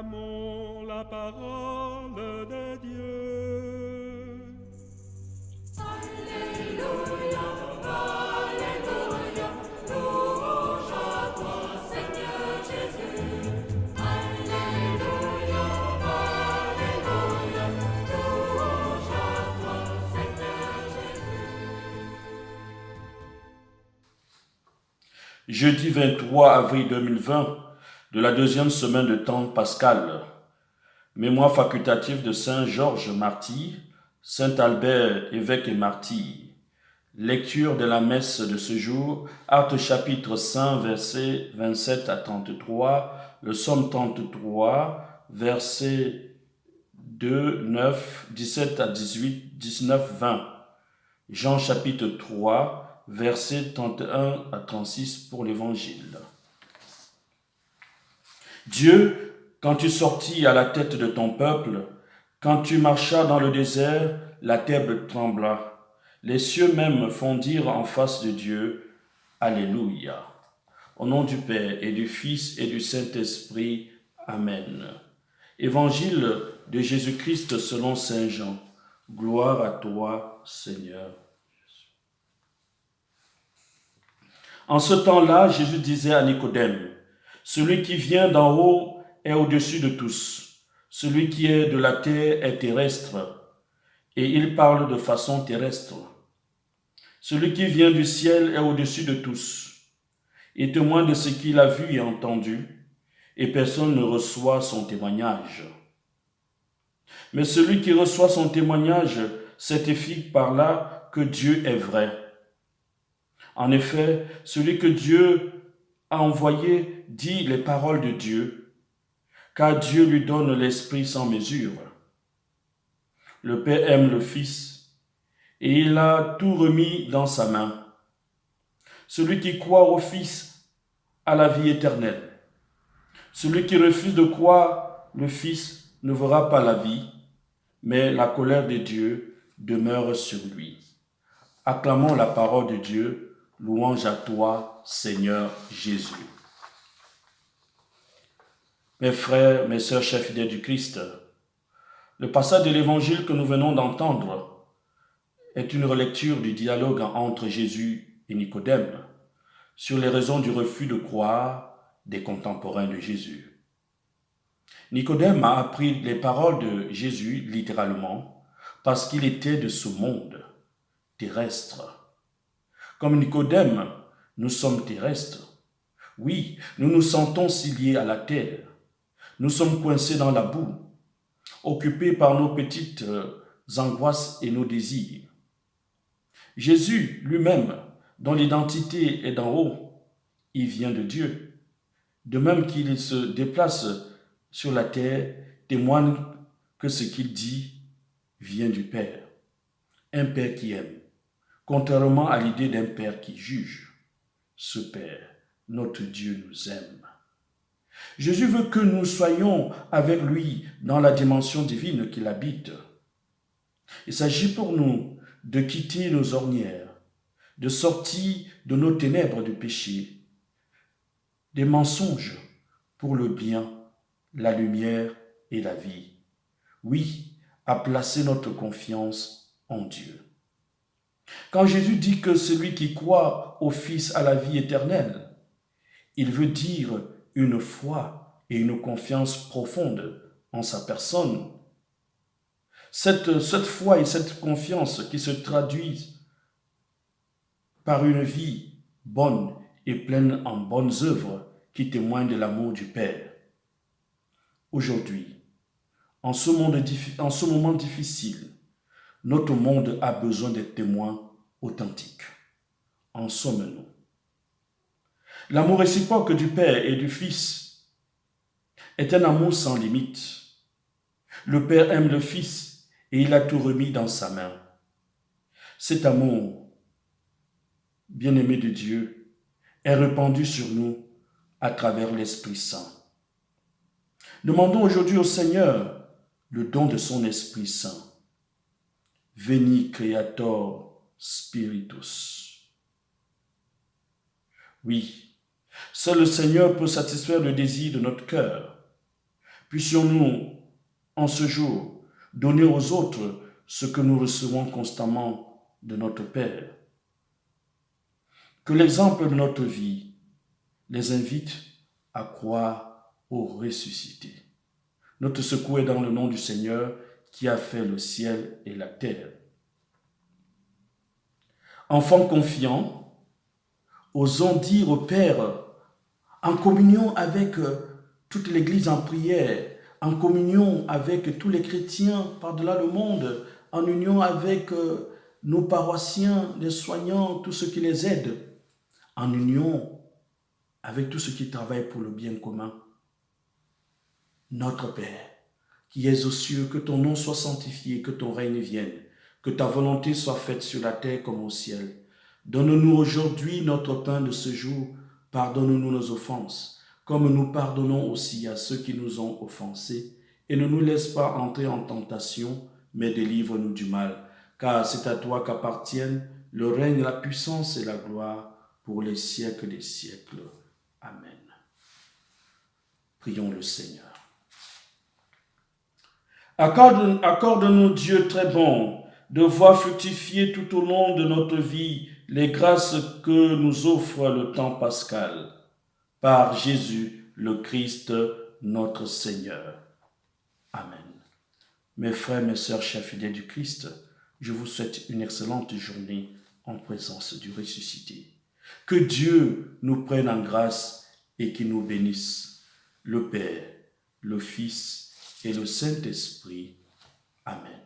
Acclamons la parole de Dieu. Alléluia, Alléluia, louange à toi, Seigneur Jésus. Alléluia, Alléluia, louange à toi, Seigneur Jésus. Jeudi 23 avril 2020, de la deuxième semaine de temps pascal. Mémoire facultative de Saint Georges martyr, Saint Albert évêque et martyr. Lecture de la messe de ce jour, Actes chapitre 5, versets 27 à 33, le psaume 33, versets 2, 9, 17 à 18, 19, 20. Jean chapitre 3, versets 31 à 36 pour l'évangile. Dieu, quand tu sortis à la tête de ton peuple, quand tu marchas dans le désert, la terre trembla. Les cieux même fondirent en face de Dieu. Alléluia. Au nom du Père et du Fils et du Saint-Esprit. Amen. Évangile de Jésus-Christ selon Saint Jean. Gloire à toi, Seigneur. En ce temps-là, Jésus disait à Nicodème, « Celui qui vient d'en haut est au-dessus de tous. Celui qui est de la terre est terrestre. » Et il parle de façon terrestre. Celui qui vient du ciel est au-dessus de tous. Il témoigne de ce qu'il a vu et entendu, et personne ne reçoit son témoignage. Mais celui qui reçoit son témoignage certifie par là que Dieu est vrai. En effet, celui que Dieu a envoyé dit les paroles de Dieu, car Dieu lui donne l'Esprit sans mesure. Le Père aime le Fils, et il a tout remis dans sa main. Celui qui croit au Fils a la vie éternelle. Celui qui refuse de croire le Fils ne verra pas la vie, mais la colère de Dieu demeure sur lui. Acclamons la parole de Dieu. Louange à toi, Seigneur Jésus. Mes frères, mes sœurs, chers fidèles du Christ, le passage de l'évangile que nous venons d'entendre est une relecture du dialogue entre Jésus et Nicodème sur les raisons du refus de croire des contemporains de Jésus. Nicodème a appris les paroles de Jésus littéralement parce qu'il était de ce monde terrestre. Comme Nicodème, nous sommes terrestres. Oui, nous nous sentons si liés à la terre. Nous sommes coincés dans la boue, occupés par nos petites angoisses et nos désirs. Jésus lui-même, dont l'identité est d'en haut, il vient de Dieu. De même qu'il se déplace sur la terre, témoigne que ce qu'il dit vient du Père. Un Père qui aime. Contrairement à l'idée d'un Père qui juge, ce Père, notre Dieu, nous aime. Jésus veut que nous soyons avec lui dans la dimension divine qu'il habite. Il s'agit pour nous de quitter nos ornières, de sortir de nos ténèbres du péché, des mensonges pour le bien, la lumière et la vie. Oui, à placer notre confiance en Dieu. Quand Jésus dit que celui qui croit au Fils a la vie éternelle, il veut dire une foi et une confiance profonde en sa personne. Cette foi et cette confiance qui se traduisent par une vie bonne et pleine en bonnes œuvres qui témoignent de l'amour du Père. Aujourd'hui, en ce moment difficile, notre monde a besoin de témoins authentiques. En sommes-nous. L'amour réciproque du Père et du Fils est un amour sans limite. Le Père aime le Fils et il a tout remis dans sa main. Cet amour, bien-aimé de Dieu, est répandu sur nous à travers l'Esprit Saint. Demandons aujourd'hui au Seigneur le don de son Esprit Saint. Veni Creator Spiritus. Oui, seul le Seigneur peut satisfaire le désir de notre cœur. Puissions-nous, en ce jour, donner aux autres ce que nous recevons constamment de notre Père. Que l'exemple de notre vie les invite à croire au ressuscité. Notre secours est dans le nom du Seigneur qui a fait le ciel et la terre. Enfants confiants, osons dire au Père, en communion avec toute l'Église en prière, en communion avec tous les chrétiens par-delà le monde, en union avec nos paroissiens, les soignants, tous ceux qui les aident, en union avec tous ceux qui travaillent pour le bien commun. Notre Père, qui es aux cieux, que ton nom soit sanctifié, que ton règne vienne, que ta volonté soit faite sur la terre comme au ciel. Donne-nous aujourd'hui notre pain de ce jour, pardonne-nous nos offenses, comme nous pardonnons aussi à ceux qui nous ont offensés, et ne nous laisse pas entrer en tentation, mais délivre-nous du mal, car c'est à toi qu'appartiennent le règne, la puissance et la gloire pour les siècles des siècles. Amen. Prions le Seigneur. Accorde-nous, Dieu très bon, de voir fructifier tout au long de notre vie les grâces que nous offre le temps pascal. Par Jésus, le Christ, notre Seigneur. Amen. Mes frères, mes sœurs, chers fidèles du Christ, je vous souhaite une excellente journée en présence du ressuscité. Que Dieu nous prenne en grâce et qu'il nous bénisse, le Père, le Fils et le Saint-Esprit. Amen.